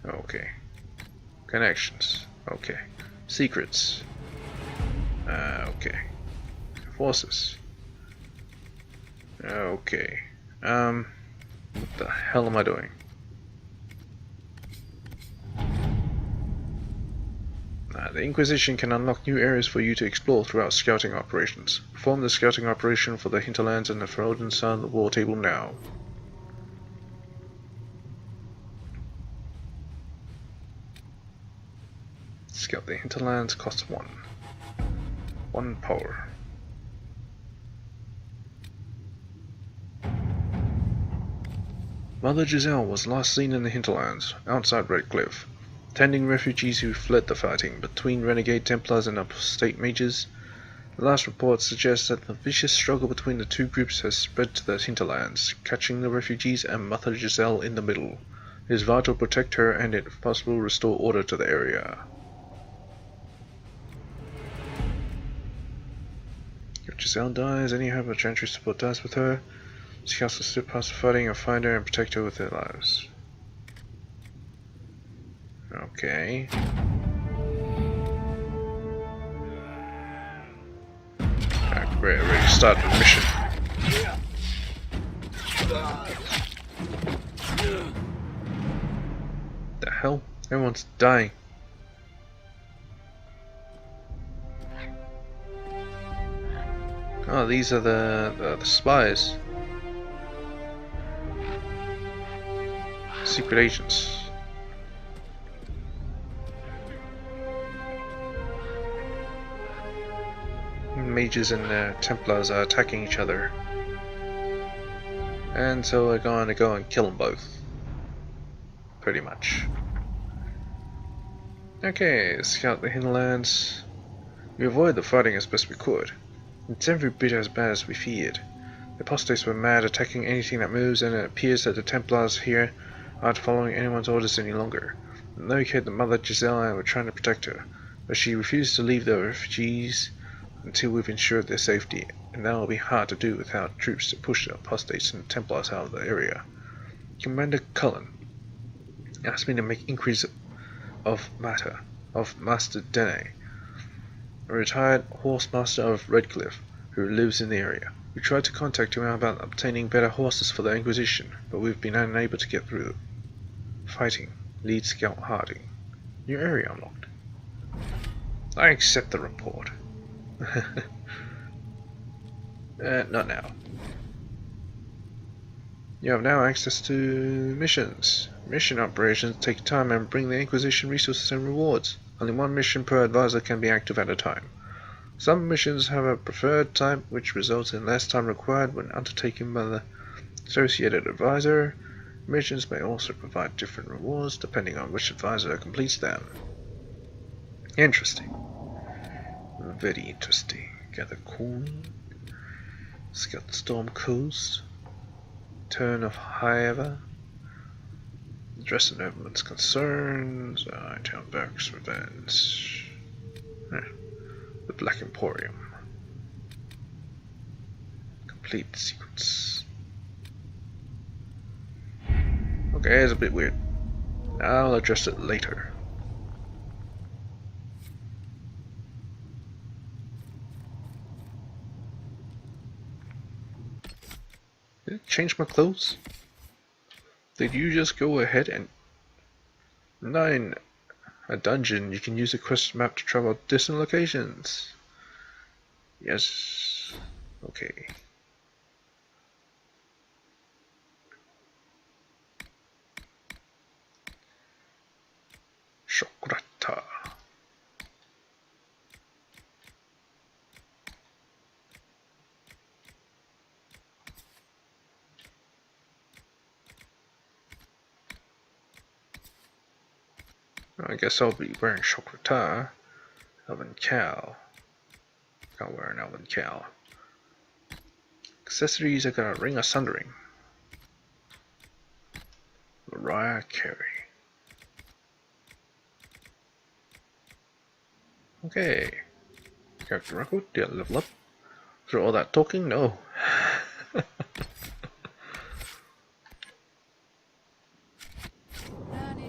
Okay. Connections. Okay. Secrets. Okay. Forces. Okay. What the hell am I doing? The Inquisition can unlock new areas for you to explore throughout scouting operations. Perform the scouting operation for the hinterlands and the Ferelden side of the war table now. Scout the hinterlands, cost 1. 1 power. Mother Giselle was last seen in the hinterlands, outside Redcliffe, tending refugees who fled the fighting between renegade Templars and apostate mages. The last report suggests that the vicious struggle between the two groups has spread to the hinterlands, catching the refugees and Mother Giselle in the middle. It is vital to protect her and, if possible, restore order to the area. If Giselle dies, any hope of Chantry support dies with her. Scouts will slip past the fighting and find her and protect her with their lives. Okay. Alright, we're ready to start the mission. The hell? Everyone's dying. Oh, these are the spies. Secret agents. Mages and Templars are attacking each other. And so we're going to go and kill them both. Pretty much. Okay, scout the hinterlands. We avoid the fighting as best we could. It's every bit as bad as we feared. The apostates were mad, attacking anything that moves, and it appears that the Templars here aren't following anyone's orders any longer. We located the Mother Giselle and we're trying to protect her, but she refuses to leave the refugees until we've ensured their safety, and that will be hard to do without troops to push the apostates and Templars out of the area. Commander Cullen asked me to make inquiries of Master Dene, a retired horsemaster of Redcliffe, who lives in the area. We tried to contact him about obtaining better horses for the Inquisition, but we've been unable to get through. Fighting. Lead Scout Harding. New area unlocked. I accept the report. Not now. You have now access to missions. Mission operations take time and bring the Inquisition resources and rewards. Only 1 mission per advisor can be active at a time. Some missions have a preferred type, which results in less time required when undertaken by the Associated advisor. Missions may also provide different rewards depending on which advisor completes them. Interesting. Very interesting. Gather coin. Scout the Storm Coast. Turn of Hieva. Address the nobleman's concerns. Town Berg's revenge. The Black Emporium. Complete secrets. Okay, it's a bit weird. I'll address it later. Did it change my clothes? Did you just go ahead and... Not in a dungeon, you can use a quest map to travel distant locations. Yes. Okay. Shokrata. I guess I'll be wearing Shokrata. Elven Cow. Can't wear an Elven Cow. Accessories, I got a Ring of Sundering. Mariah Carey. Okay. Character record, did I level up? Through all that talking? No.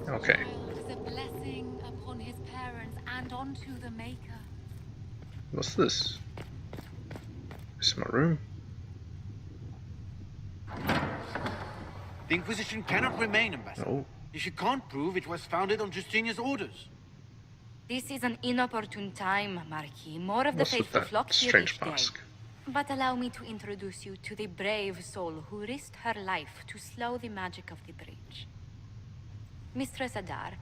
Okay. Is a blessing upon his parents and onto the Maker. What's this? This is my room. The Inquisition cannot remain, Ambassador. No. If you can't prove it was founded on Justinia's orders. This is an inopportune time, Marquis. More of the What's with faithful that flock here strange each day. mask? But allow me to introduce you to the brave soul who risked her life to slow the magic of the breach. Mistress Adar,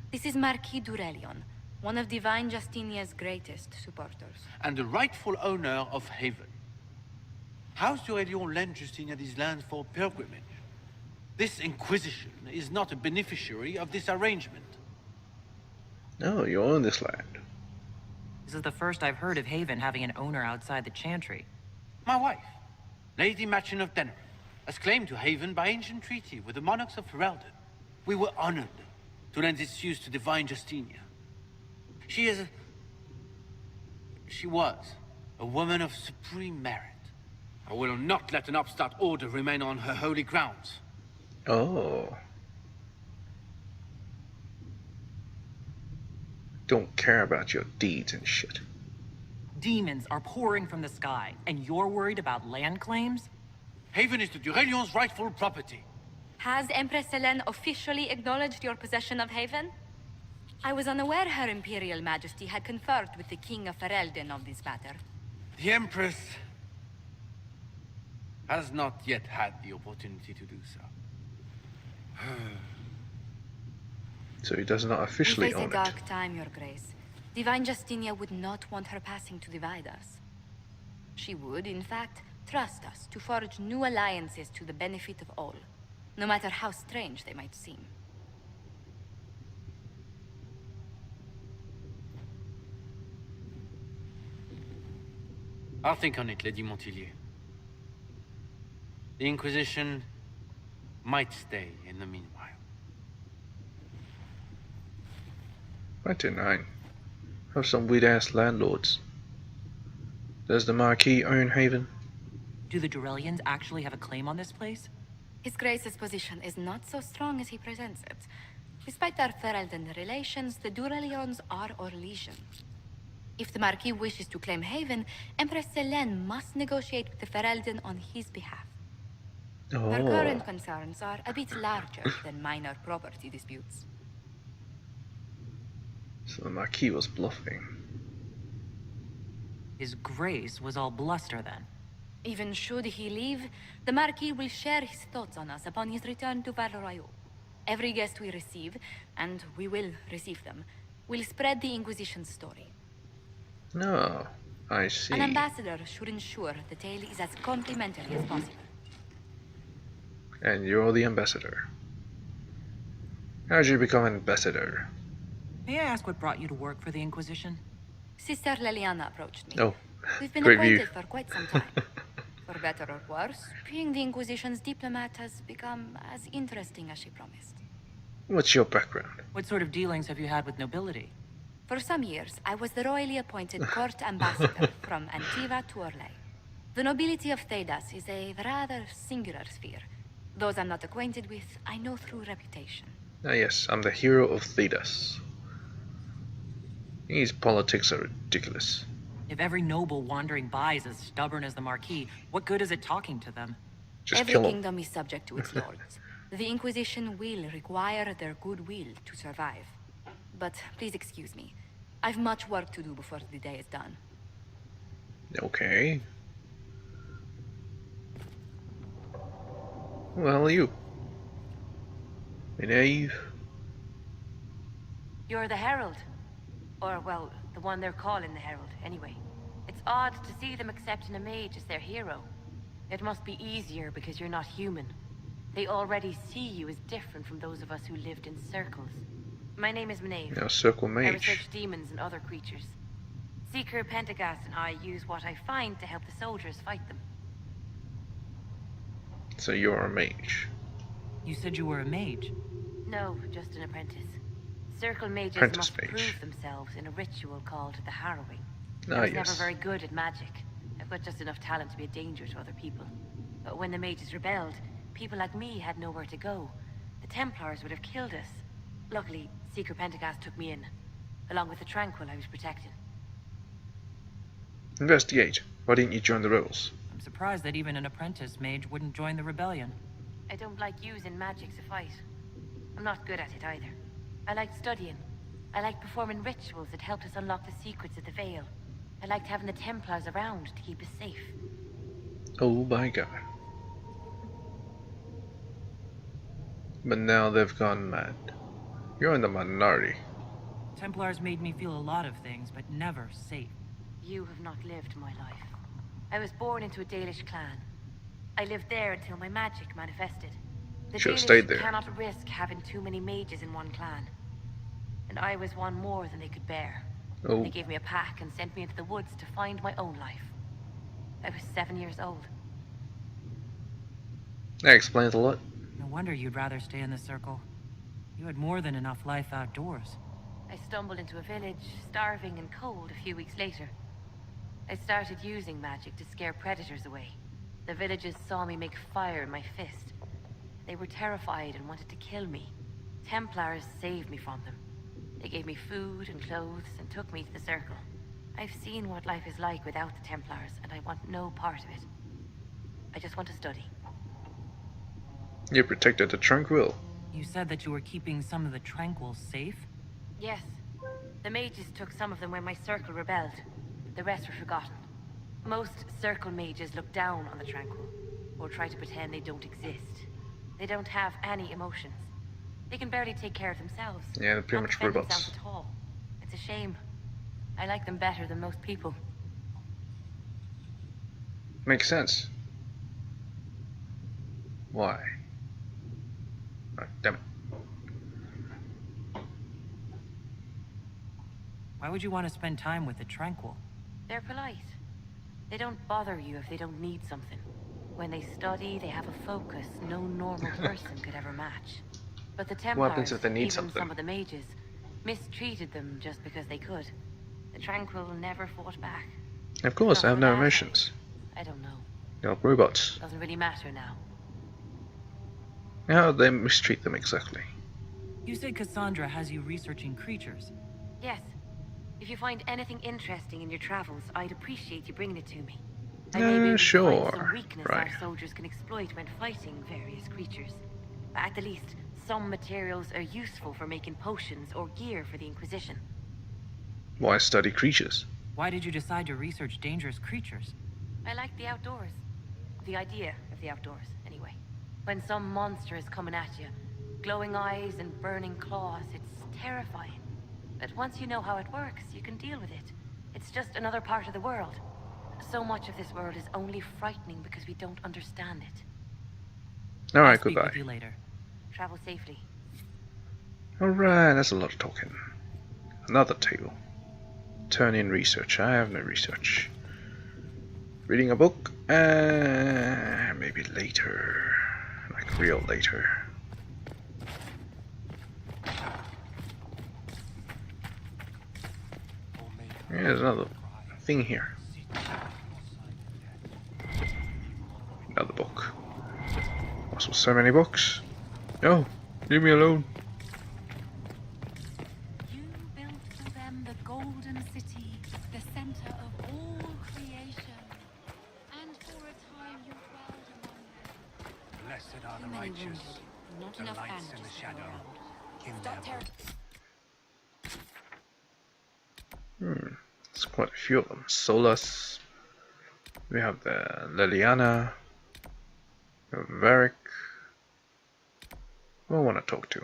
this is Marquis Durelion, one of Divine Justinia's greatest supporters. And the rightful owner of Haven. House Durelion lent Justinia these lands for pilgrimage. This Inquisition is not a beneficiary of this arrangement. No, you own this land. This is the first I've heard of Haven having an owner outside the Chantry. My wife, Lady Machin of Denerim, has claimed to Haven by ancient treaty with the monarchs of Ferelden. We were honored to lend its use to Divine Justinia. She was a woman of supreme merit. I will not let an upstart order remain on her holy grounds. Oh. Don't care about your deeds and shit. Demons are pouring from the sky, and you're worried about land claims? Haven is the Durelion's rightful property. Has Empress Selene officially acknowledged your possession of Haven? I was unaware Her Imperial Majesty had conferred with the King of Ferelden on this matter. The Empress has not yet had the opportunity to do so. So he does not officially We face own a dark time, Your Grace. Divine Justinia would not want her passing to divide us. She would, in fact, trust us to forge new alliances to the benefit of all, no matter how strange they might seem. I'll think on it, Lady Montilyet. The Inquisition might stay in the meanwhile. 29. Have some weird-ass landlords. Does the Marquis own Haven? Do the Durelians actually have a claim on this place? His Grace's position is not so strong as he presents it. Despite their Ferelden relations, the Durelions are our legion. If the Marquis wishes to claim Haven, Empress Selene must negotiate with the Ferelden on his behalf. Her current concerns are a bit larger than minor property disputes. So the Marquis was bluffing. His Grace was all bluster then. Even should he leave, the Marquis will share his thoughts on us upon his return to Val Royeaux. Every guest we receive, and we will receive them, will spread the Inquisition's story. No, I see. An ambassador should ensure the tale is as complimentary as possible. And you're the ambassador. How'd you become ambassador? May I ask what brought you to work for the Inquisition? Sister Liliana approached me. Oh, We've been great acquainted view. for quite some time. For better or worse, being the Inquisition's diplomat has become as interesting as she promised. What's your background? What sort of dealings have you had with nobility? For some years, I was the royally appointed court ambassador from Antiva to Orlais. The nobility of Thedas is a rather singular sphere. Those I'm not acquainted with, I know through reputation. Ah yes, I'm the hero of Thedas. These politics are ridiculous. If every noble wandering by is as stubborn as the Marquis, what good is it talking to them? Just Every kill 'em. kingdom is subject to its lords. The Inquisition will require their goodwill to survive. But please excuse me. I've much work to do before the day is done. Okay. Well, you. Knave. You're the Herald. Or, well, the one they're calling the Herald, anyway. It's odd to see them accepting a mage as their hero. It must be easier because you're not human. They already see you as different from those of us who lived in circles. My name is Maeve. Now, Circle I Mage. research demons and other creatures. Seeker Pentagast and I use what I find to help the soldiers fight them. So you're a mage. You said you were a mage. No, just an apprentice. Circle mages Apprentice must mage. prove themselves in a ritual called the Harrowing. Ah, I was yes. never very good at magic. I've got just enough talent to be a danger to other people. But when the mages rebelled, people like me had nowhere to go. The Templars would have killed us. Luckily, Seeker Pentagast took me in, along with the Tranquil I was protecting. Investigate. Why didn't you join the rebels? I'm surprised that even an apprentice mage wouldn't join the rebellion. I don't like using magic to fight. I'm not good at it either. I liked studying. I liked performing rituals that helped us unlock the secrets of the Veil. I liked having the Templars around to keep us safe. Oh my god. But now they've gone mad. You're in the minority. Templars made me feel a lot of things, but never safe. You have not lived my life. I was born into a Dalish clan. I lived there until my magic manifested. The Should've Dalish stayed there. cannot risk having too many mages in one clan. And I was one more than they could bear. Oh. They gave me a pack and sent me into the woods to find my own life. I was 7 years old. That explains a lot. No wonder you'd rather stay in the circle. You had more than enough life outdoors. I stumbled into a village, starving and cold a few weeks later. I started using magic to scare predators away. The villagers saw me make fire in my fist. They were terrified and wanted to kill me. Templars saved me from them. They gave me food and clothes and took me to the circle. I've seen what life is like without the Templars, and I want no part of it. I just want to study. You protected the Tranquil. You said that you were keeping some of the Tranquils safe? Yes. The mages took some of them when my circle rebelled. The rest were forgotten. Most circle mages look down on the Tranquil, or try to pretend they don't exist. They don't have any emotions. They can barely take care of themselves. Yeah, they're pretty Not much defend robots. themselves at all. It's a shame. I like them better than most people. Makes sense. Why? Ah, damn it. Why would you want to spend time with the Tranquil? They're polite. They don't bother you if they don't need something. When they study, they have a focus no normal person could ever match. But the Templars, What happens if they need even something? some of the mages, mistreated them just because they could. The Tranquil never fought back. Of course, I have no Not for that. emotions. I don't know. They're robots. Doesn't really matter now. How do they mistreat them exactly? You said Cassandra has you researching creatures. Yes. If you find anything interesting in your travels, I'd appreciate you bringing it to me. I may be able to sure. find some weakness Right. our soldiers can exploit when fighting various creatures. At the least, some materials are useful for making potions or gear for the Inquisition. Why study creatures? Why did you decide to research dangerous creatures? I like the outdoors. The idea of the outdoors, anyway. When some monster is coming at you, glowing eyes and burning claws, it's terrifying. But once you know how it works, you can deal with it. It's just another part of the world. So much of this world is only frightening because we don't understand it. Alright, Speak goodbye. with you later. Travel safely. Alright, that's a lot of talking. Another table. Turn in research. I have no research. Reading a book? Maybe later. Like real later. Yeah, there's another thing here. Another book. Also, so many books. No, leave me alone. You built for them the golden city, the center of all creation. And for a time you dwelled among them. Blessed are the Many righteous, wounded, not the enough lights in the bandages to go shadow. around. In their There's quite a few of them. Solus. We have the Liliana. We have Varric. Who I want to talk to,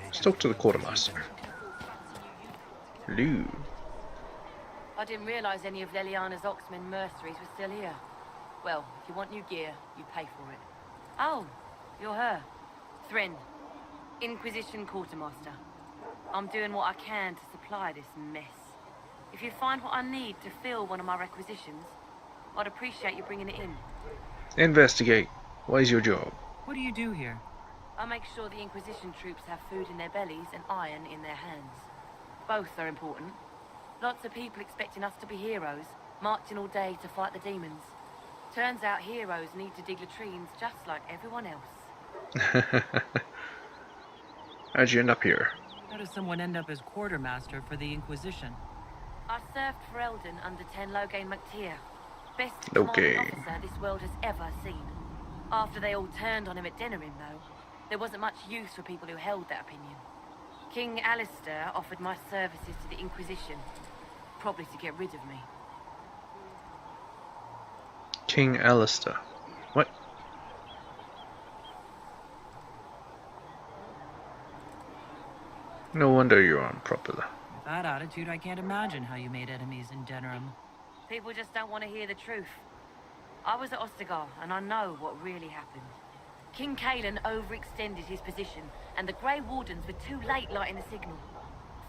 Let's talk to the quartermaster. Hello. I didn't realize any of Leliana's Oxman mercenaries were still here. Well, if you want new gear, you pay for it. Oh, you're her. Thrin, Inquisition Quartermaster. I'm doing what I can to supply this mess. If you find what I need to fill one of my requisitions, I'd appreciate you bringing it in. Investigate. What is your job? What do you do here? I make sure the Inquisition troops have food in their bellies and iron in their hands. Both are important. Lots of people expecting us to be heroes, marching all day to fight the demons. Turns out heroes need to dig latrines just like everyone else. How'd you end up here? How does someone end up as quartermaster for the Inquisition? I served for Eldon under 10 Loghain MacTier. Best Okay. commanding officer this world has ever seen. After they all turned on him at Denerim, though, there wasn't much use for people who held that opinion. King Alistair offered my services to the Inquisition, probably to get rid of me. King Alistair. What? No wonder you're unpopular. With that attitude, I can't imagine how you made enemies in Denerim. People just don't want to hear the truth. I was at Ostagar, and I know what really happened. King Kaelan overextended his position, and the Grey Wardens were too late lighting the signal.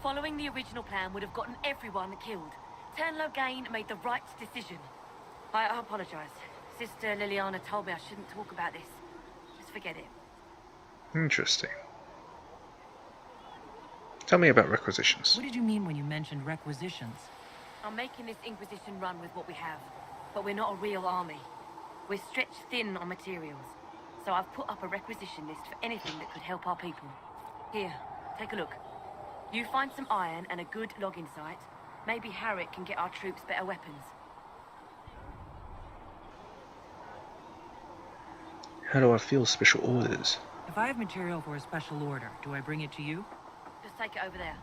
Following the original plan would have gotten everyone killed. Turn Loghain made the right decision. I apologize. Sister Liliana told me I shouldn't talk about this. Just forget it. Interesting. Tell me about requisitions. What did you mean when you mentioned requisitions? I'm making this Inquisition run with what we have, but we're not a real army. We're stretched thin on materials, so I've put up a requisition list for anything that could help our people. Here, take a look. You find some iron and a good logging site, maybe Harrick can get our troops better weapons. How do I feel special orders? If I have material for a special order, do I bring it to you? Just take it over there.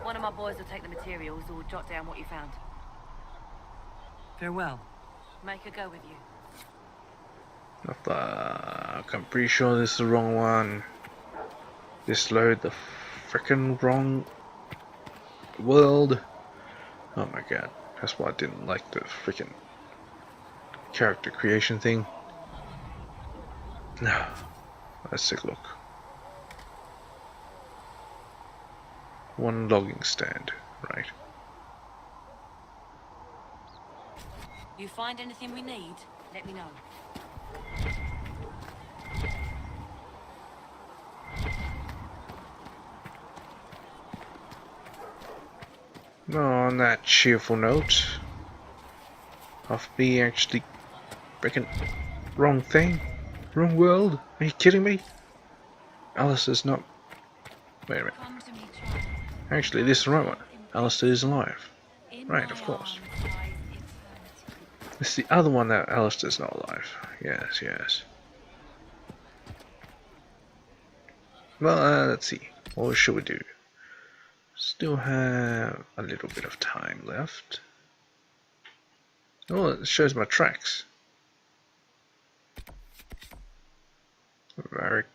One of my boys will take the materials or jot down what you found. Farewell. Make a go with you. Fuck, I'm pretty sure this is the wrong one. This load the frickin' wrong world. Oh my god, that's why I didn't like the frickin' character creation thing. No, let's take a look. One logging stand, right. You find anything we need, let me know. On that cheerful note, of me actually freaking wrong thing, wrong world. Are you kidding me? Alistair's not. Wait a minute. Actually, this is the right one. Alistair is alive. Right, of course. It's the other one that Alistair's not alive. Yes, yes. Well, let's see. What should we do? Still have a little bit of time left. Oh, it shows my tracks. Varric.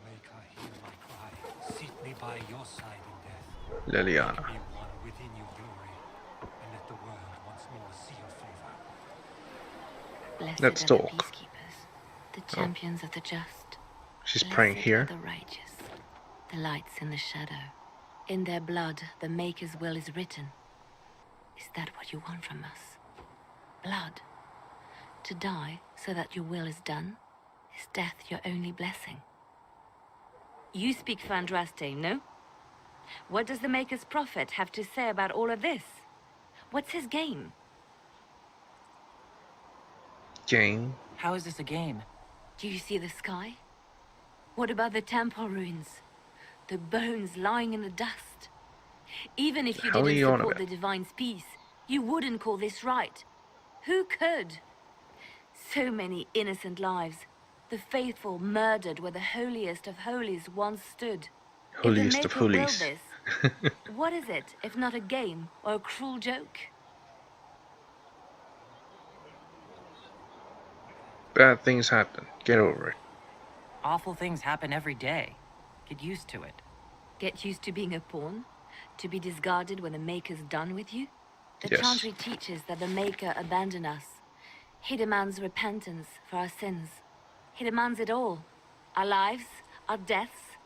Make I hear my cry. Seat me by your side in death. Liliana. Make me one within your glory. And Blessed Let's are the talk. peacekeepers, the champions of the just. She's praying Blessed here. are the righteous, the lights in the shadow. In their blood, the Maker's will is written. Is that what you want from us? Blood? To die so that your will is done? Is death your only blessing? You speak for Andraste, no? What does the Maker's prophet have to say about all of this? What's his game? Game? How is this a game? Do you see the sky? What about the temple ruins? The bones lying in the dust? Even if you How are didn't you on support about? the Divine's peace, you wouldn't call this right. Who could? So many innocent lives. The faithful murdered where the holiest of holies once stood. Holiest If of the Maker willed holies. this, what is it if not a game or a cruel joke? Bad things happen. Get over it. Awful things happen every day. Get used to it. Get used to being a pawn? To be discarded when the Maker's done with you? The Yes. Chantry teaches that the Maker abandoned us. He demands repentance for our sins. He demands it all. Our lives, our deaths.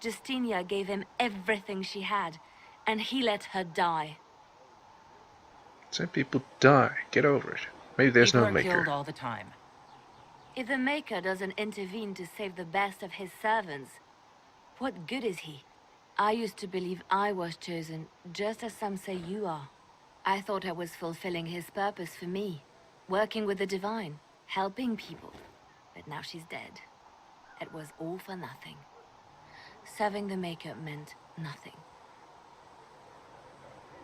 Justinia gave him everything she had, and he let her die. Some people die. Get over it. Maybe there's People no are Maker. killed all the time. If the Maker doesn't intervene to save the best of his servants, what good is he? I used to believe I was chosen, just as some say you are. I thought I was fulfilling his purpose for me, working with the Divine, helping people. But now she's dead. It was all for nothing. Serving the Maker meant nothing.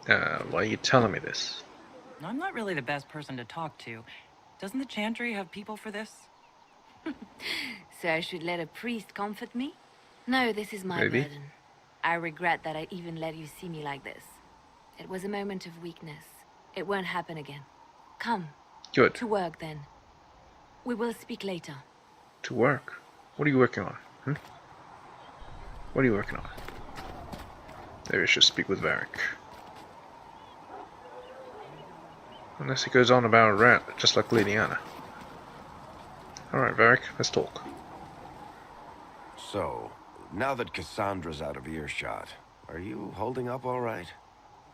Why are you telling me this? I'm not really the best person to talk to. Doesn't the Chantry have people for this? So I should let a priest comfort me? No, this is my Maybe. burden. I regret that I even let you see me like this. It was a moment of weakness. It won't happen again. Come. Good. To work, then. We will speak later. To work? What are you working on? What are you working on? Maybe I should speak with Varric. Unless he goes on about a rat, just like Lady Anna. Alright, Varric, let's talk. So, now that Cassandra's out of earshot, are you holding up all right?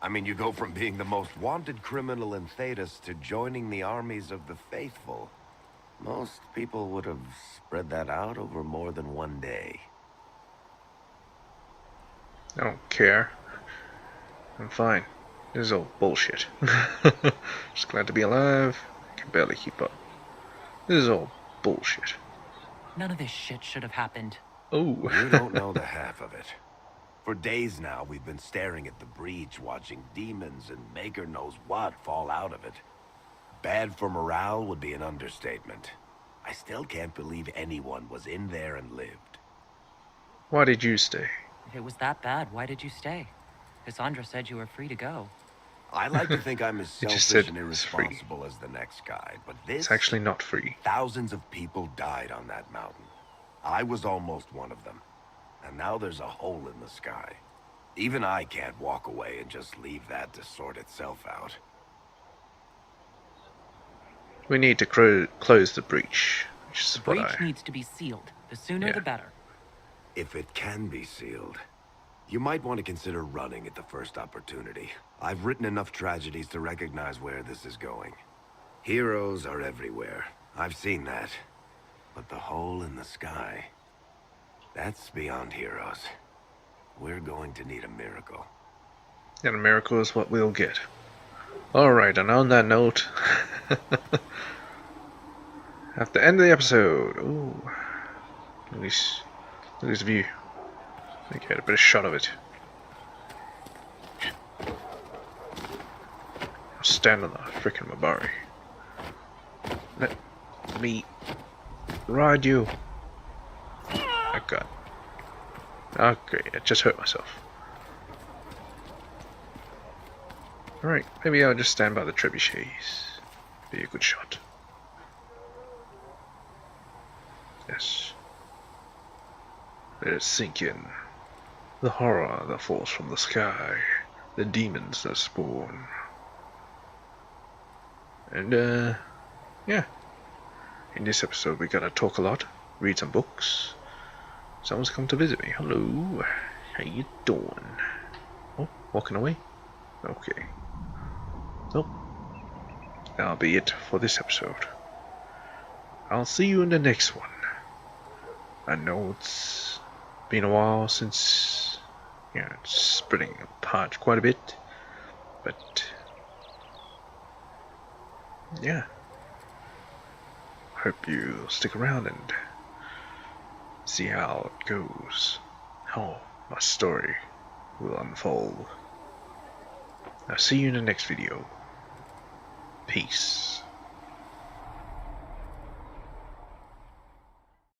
I mean, you go from being the most wanted criminal in Thedas to joining the armies of the faithful. Most people would have spread that out over more than one day. I don't care. I'm fine. This is all bullshit. Just glad to be alive. I can barely keep up. This is all bullshit. None of this shit should have happened. Oh. You don't know the half of it. For days now, we've been staring at the breach, watching demons and Maker knows what fall out of it. Bad for morale would be an understatement. I still can't believe anyone was in there and lived. Why did you stay? If it was that bad, why did you stay? Cassandra said you were free to go. I like to think I'm as It just selfish said and it's free. irresponsible as the next guy, but this... It's actually not free. Thousands of people died on that mountain. I was almost one of them. And now there's a hole in the sky. Even I can't walk away and just leave that to sort itself out. We need to close the breach. Which is The what breach needs to be sealed. The sooner the better. If it can be sealed, you might want to consider running at the first opportunity. I've written enough tragedies to recognize where this is going. Heroes are everywhere. I've seen that. But the hole in the sky, that's beyond heroes. We're going to need a miracle. And a miracle is what we'll get. Alright, and on that note, at the end of the episode, ooh, look at this view. I get a better shot of it. I'll stand on the frickin' Mabari. Let me ride you. Oh god. Oh great, I just hurt myself. Alright, maybe I'll just stand by the trebuchets. Be a good shot. Yes. Let it sink in. The horror that falls from the sky. The demons that spawn. And yeah, in this episode we gotta talk a lot, read some books. Someone's come to visit me. Hello, how you doing? Oh, walking away? Okay. So, that'll be it for this episode. I'll see you in the next one. I know it's been a while since, it's splitting apart quite a bit, but yeah, hope you stick around and see how it goes, how my story will unfold. I'll see you in the next video. Peace.